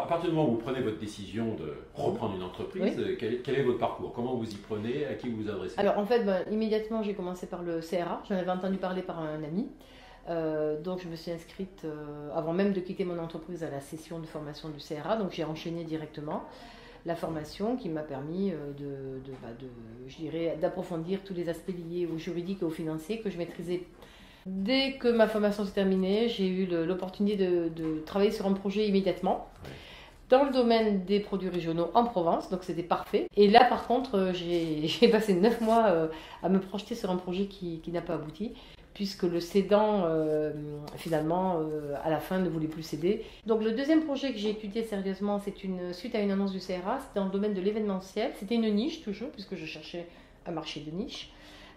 à partir du moment où vous prenez votre décision de reprendre une entreprise, Oui. quel est votre parcours? Comment vous y prenez? À qui vous vous adressez? Alors en fait, immédiatement j'ai commencé par le CRA, j'en avais entendu parler par un ami. Donc je me suis inscrite avant même de quitter mon entreprise à la session de formation du CRA, donc j'ai enchaîné directement la formation qui m'a permis je dirais, d'approfondir tous les aspects liés au juridique et au financier que je maîtrisais. Dès que ma formation s'est terminée, j'ai eu l'opportunité de travailler sur un projet immédiatement dans le domaine des produits régionaux en Provence, donc c'était parfait. Et là par contre, j'ai passé 9 mois à me projeter sur un projet qui n'a pas abouti, puisque le cédant, finalement, à la fin, ne voulait plus céder. Donc le deuxième projet que j'ai étudié sérieusement, c'est suite à une annonce du CRA, c'était dans le domaine de l'événementiel. C'était une niche toujours, puisque je cherchais un marché de niche.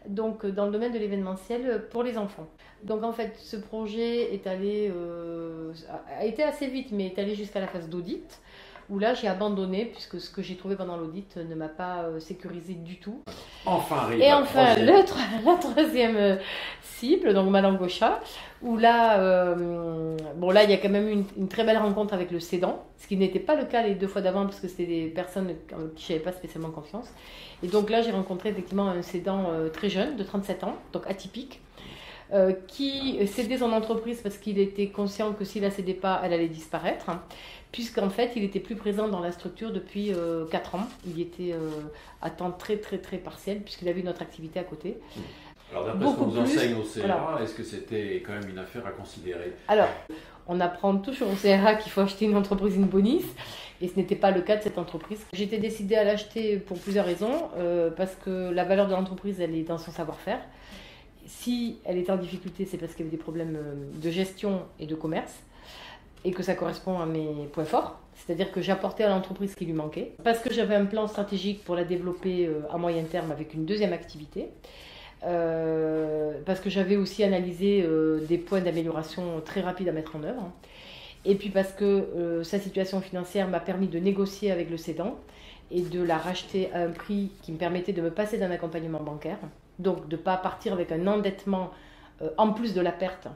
Donc dans le domaine de l'événementiel pour les enfants. Donc en fait, ce projet a été assez vite, mais est allé jusqu'à la phase d'audit, où là j'ai abandonné, puisque ce que j'ai trouvé pendant l'audit ne m'a pas sécurisé du tout. Enfin arrive Et la enfin, troisième. la troisième cible, donc Malangocha, où là, là, il y a quand même une très belle rencontre avec le cédant, ce qui n'était pas le cas les 2 fois d'avant, parce que c'était des personnes en qui je n'avais pas spécialement confiance. Et donc là, j'ai rencontré effectivement un cédant très jeune, de 37 ans, donc atypique, qui cédait son entreprise parce qu'il était conscient que s'il la cédait pas, elle allait disparaître, hein, puisqu'en fait, il était plus présent dans la structure depuis 4 ans. Il y était à temps très très très partiel, puisqu'il avait une autre activité à côté. Alors d'après ce qu'on Beaucoup vous plus, enseigne au CRA, voilà. est-ce que c'était quand même une affaire à considérer? Alors, on apprend toujours au CRA qu'il faut acheter une entreprise in bonis, et ce n'était pas le cas de cette entreprise. J'étais décidée à l'acheter pour plusieurs raisons, parce que la valeur de l'entreprise, elle est dans son savoir-faire. Si elle était en difficulté, c'est parce qu'il y avait des problèmes de gestion et de commerce, et que ça correspond à mes points forts. C'est-à-dire que j'apportais à l'entreprise ce qui lui manquait, parce que j'avais un plan stratégique pour la développer à moyen terme avec une deuxième activité. Parce que j'avais aussi analysé des points d'amélioration très rapides à mettre en œuvre. Et puis parce que sa situation financière m'a permis de négocier avec le cédant et de la racheter à un prix qui me permettait de me passer d'un accompagnement bancaire. Donc de ne pas partir avec un endettement en plus de la perte.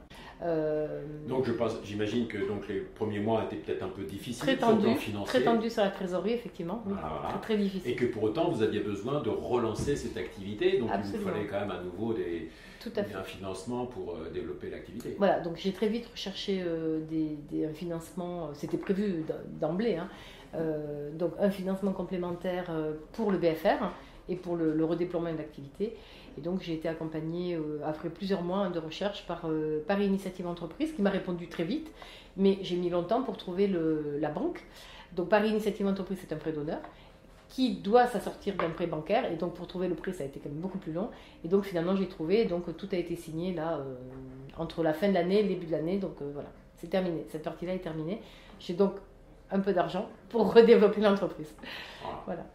Donc j'imagine que donc, les premiers mois étaient peut-être un peu difficiles Très sur le plan tendu, financier. très tendu sur la trésorerie, effectivement. Oui. Voilà. Très, très difficile. Et que pour autant, vous aviez besoin de relancer cette activité. Donc Absolument. il vous fallait quand même à nouveau Tout à fait. un financement pour développer l'activité. Voilà, donc j'ai très vite recherché un financement, c'était prévu d'emblée, hein, donc un financement complémentaire pour le BFR et pour le redéploiement de l'activité. Et donc j'ai été accompagnée après plusieurs mois de recherche par Paris Initiative Entreprise qui m'a répondu très vite, mais j'ai mis longtemps pour trouver la banque. Donc Paris Initiative Entreprise, c'est un prêt d'honneur qui doit s'assortir d'un prêt bancaire, et donc pour trouver le prêt ça a été quand même beaucoup plus long, et donc finalement j'ai trouvé, donc tout a été signé là entre la fin de l'année et le début de l'année, donc voilà, c'est terminé, cette partie là est terminée. J'ai donc un peu d'argent pour redévelopper l'entreprise. Voilà. Voilà.